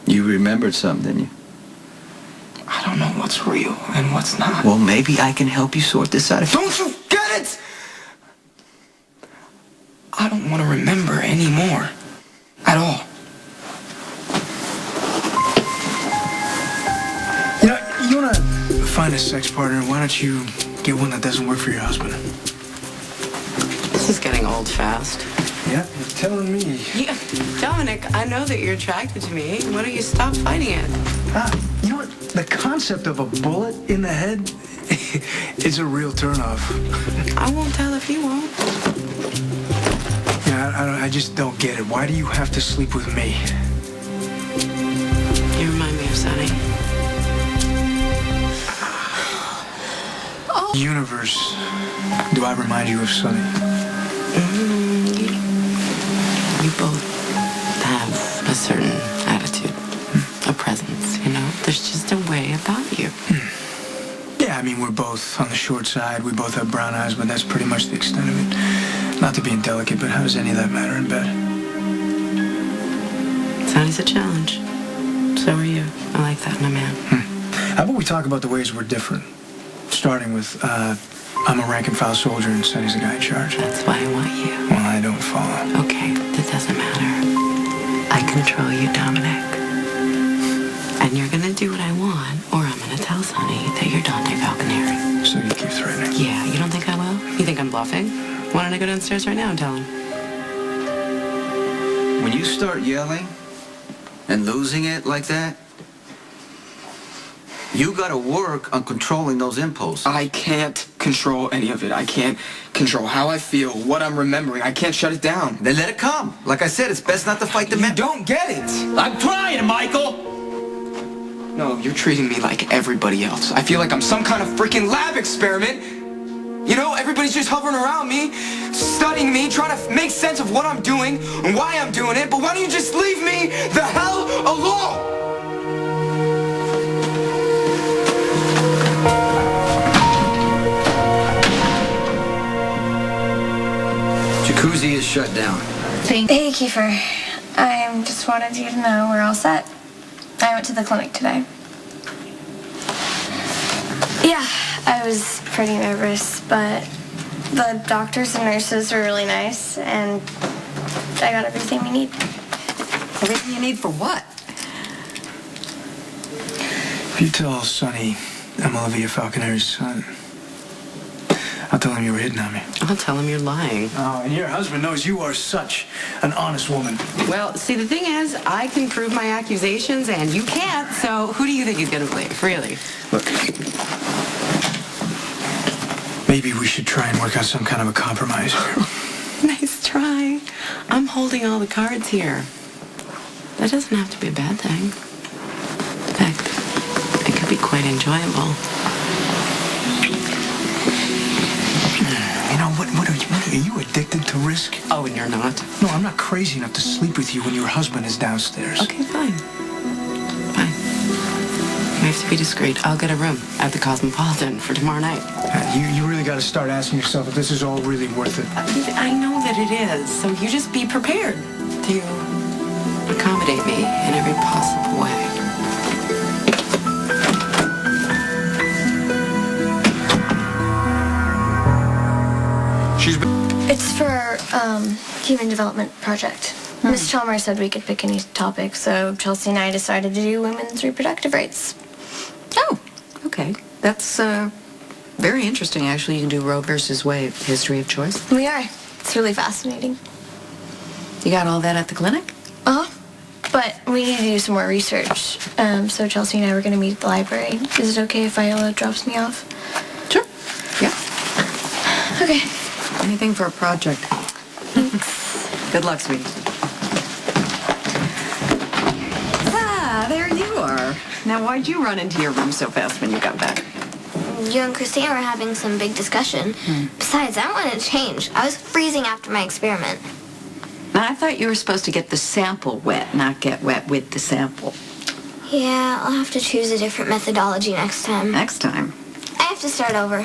You remembered something, didn't you? I don't know what's real and what's not. Well, maybe I can help you sort this out. Don't you get it? I don't want to remember anymore. At all. You know, you want to find a sex partner, why don't you get one that doesn't work for your husband? This is getting old fast. Yeah, you're telling me. Yeah, Dominic, I know that you're attracted to me. Why don't you stop fighting it? You know what? The concept of a bullet in the head is a real turnoff. I won't tell if you won't. Yeah, I just don't get it. Why do you have to sleep with me? You remind me of Sonny. Oh. Universe, do I remind you of Sonny? You both have a certain attitude, a presence, you know? There's just a way about you. Yeah, I mean, we're both on the short side. We both have brown eyes, but that's pretty much the extent of it. Not to be indelicate, but how does any of that matter in bed? Sonny's a challenge. So are you. I like that in a man. How about we talk about the ways we're different? Starting with, I'm a rank-and-file soldier and Sonny's the guy in charge. That's why I want you. Well, I don't follow. Okay, that doesn't matter. I control you, Dominic. And you're gonna do what I want, or I'm gonna tell Sonny that you're Dante Falconeri. So you keep threatening? Yeah, you don't think I will? You think I'm bluffing? Why don't I go downstairs right now and tell him? When you start yelling and losing it like that, you gotta work on controlling those impulses. I can't control any of it. I can't control how I feel, what I'm remembering. I can't shut it down. Then let it come. Like I said, it's best not to fight the You don't get it. I'm trying, Michael! No, you're treating me like everybody else. I feel like I'm some kind of freaking lab experiment. You know, everybody's just hovering around me, studying me, trying to make sense of what I'm doing and why I'm doing it. But why don't you just leave me the hell alone? Jacuzzi is shut down. Hey, Keifer. I just wanted you to know we're all set. I went to the clinic today. Yeah, I was pretty nervous, but the doctors and nurses were really nice, and I got everything we need. Everything you need for what? If you tell Sonny I'm Olivia Falconeri's son, I'll tell him you were hitting on me. I'll tell him you're lying. Oh, and your husband knows you are such an honest woman. Well, see, the thing is, I can prove my accusations, and you can't, so who do you think he's gonna believe, really? Look, maybe we should try and work out some kind of a compromise. Nice try. I'm holding all the cards here. That doesn't have to be a bad thing. In fact, it could be quite enjoyable. You know, what are you addicted to risk? Oh, and you're not? No, I'm not crazy enough to sleep with you when your husband is downstairs. Okay, fine. Fine. We have to be discreet. I'll get a room at the Cosmopolitan for tomorrow night. You really got to start asking yourself if this is all really worth it. I know that it is, so you just be prepared to accommodate me in every possible way. It's for human development project. Miss Chalmers said we could pick any topic, so Chelsea and I decided to do women's reproductive rights. Oh, okay. That's very interesting, actually. You can do Roe versus Wade, history of choice. We are. It's really fascinating. You got all that at the clinic? Uh-huh. But we need to do some more research. So Chelsea and I were going to meet at the library. Is it okay if Viola drops me off? Sure. Yeah. Okay. Anything for a project. Good luck, sweetie. Ah, there you are. Now, why'd you run into your room so fast when you got back? You and Kristina were having some big discussion. Besides, I wanted to change. I was freezing after my experiment. Now, I thought you were supposed to get the sample wet, not get wet with the sample. Yeah, I'll have to choose a different methodology next time. Next time? I have to start over.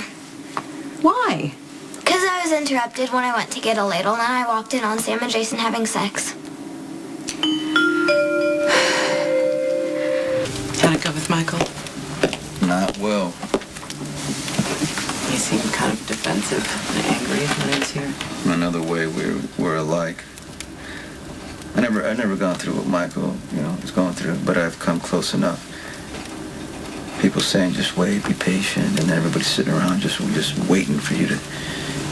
Why? Because I was interrupted when I went to get a ladle, and then I walked in on Sam and Jason having sex. Michael? Not well. You seem kind of defensive and angry when I was here. Another way we're alike. I never gone through what Michael, is going through, but I've come close enough. People saying just wait, be patient, and everybody's sitting around just waiting for you to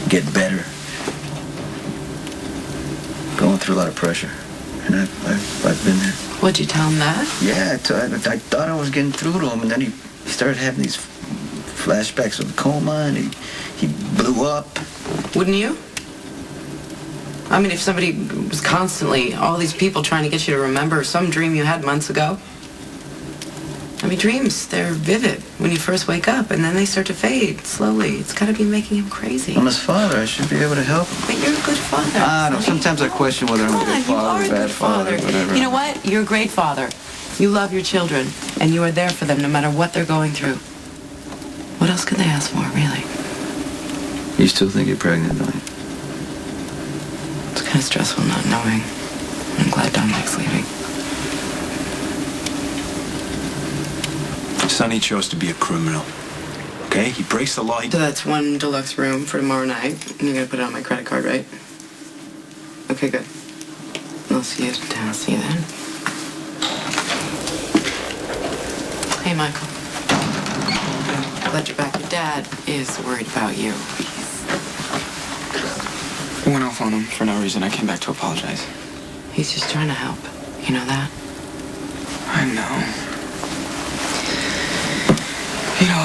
get better. Going through a lot of pressure, and I've been there. What'd you tell him that? Yeah, I thought I was getting through to him, and then he started having these flashbacks of the coma, and he blew up. Wouldn't you? I mean, if somebody was constantly, all these people trying to get you to remember some dream you had months ago. I mean, dreams, they're vivid when you first wake up, and then they start to fade slowly. It's got to be making him crazy. I'm his father. I should be able to help him. But you're a good father. I don't. Sonny. Sometimes I question whether I'm a good father, a bad father, whatever. You know what? You're a great father. You love your children, and you are there for them no matter what they're going through. What else could they ask for, really? You still think you're pregnant, don't you? It's kind of stressful not knowing. I'm glad Dante's leaving. Sonny chose to be a criminal. Okay? He breaks the law. So that's one deluxe room for tomorrow night, and you're gonna put it on my credit card, right? Okay, good. I'll see you down. See you then. Hey, Michael. Glad you're back. Your dad is worried about you. I went off on him for no reason. I came back to apologize. He's just trying to help. You know that? I know.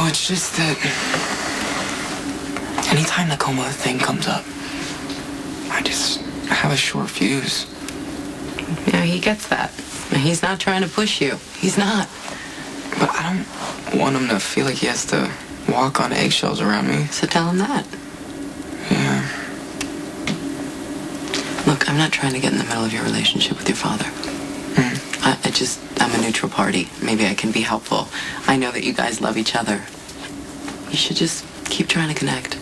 It's just that anytime the coma thing comes up, I have a short fuse. Yeah, he gets that. He's not trying to push you. He's not. But I don't want him to feel like he has to walk on eggshells around me. So tell him that. Yeah. Look, I'm not trying to get in the middle of your relationship with your father. I'm a neutral party. Maybe I can be helpful. I know that you guys love each other. You should just keep trying to connect.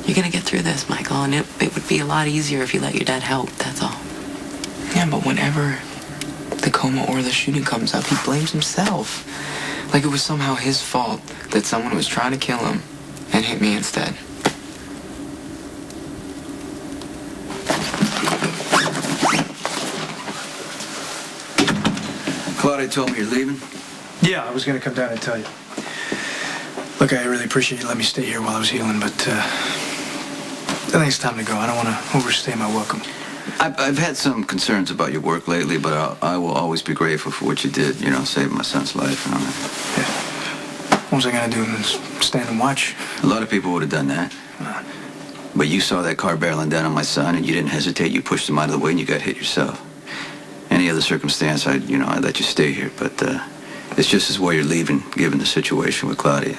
You're gonna get through this, Michael, and it would be a lot easier if you let your dad help, that's all. Yeah, but whenever the coma or the shooting comes up, he blames himself. Like it was somehow his fault that someone was trying to kill him and hit me instead. Claudia told me you're leaving. Yeah, I was going to come down and tell you. Look, I really appreciate you letting me stay here while I was healing, but I think it's time to go. I don't want to overstay my welcome. I've had some concerns about your work lately, but I will always be grateful for what you did, saving my son's life and all that. Yeah. What was I going to do? Just stand and watch? A lot of people would have done that. But you saw that car barreling down on my son, and you didn't hesitate. You pushed him out of the way, and you got hit yourself. Any other circumstance, I'd let you stay here. But it's just as well you're leaving, given the situation with Claudia.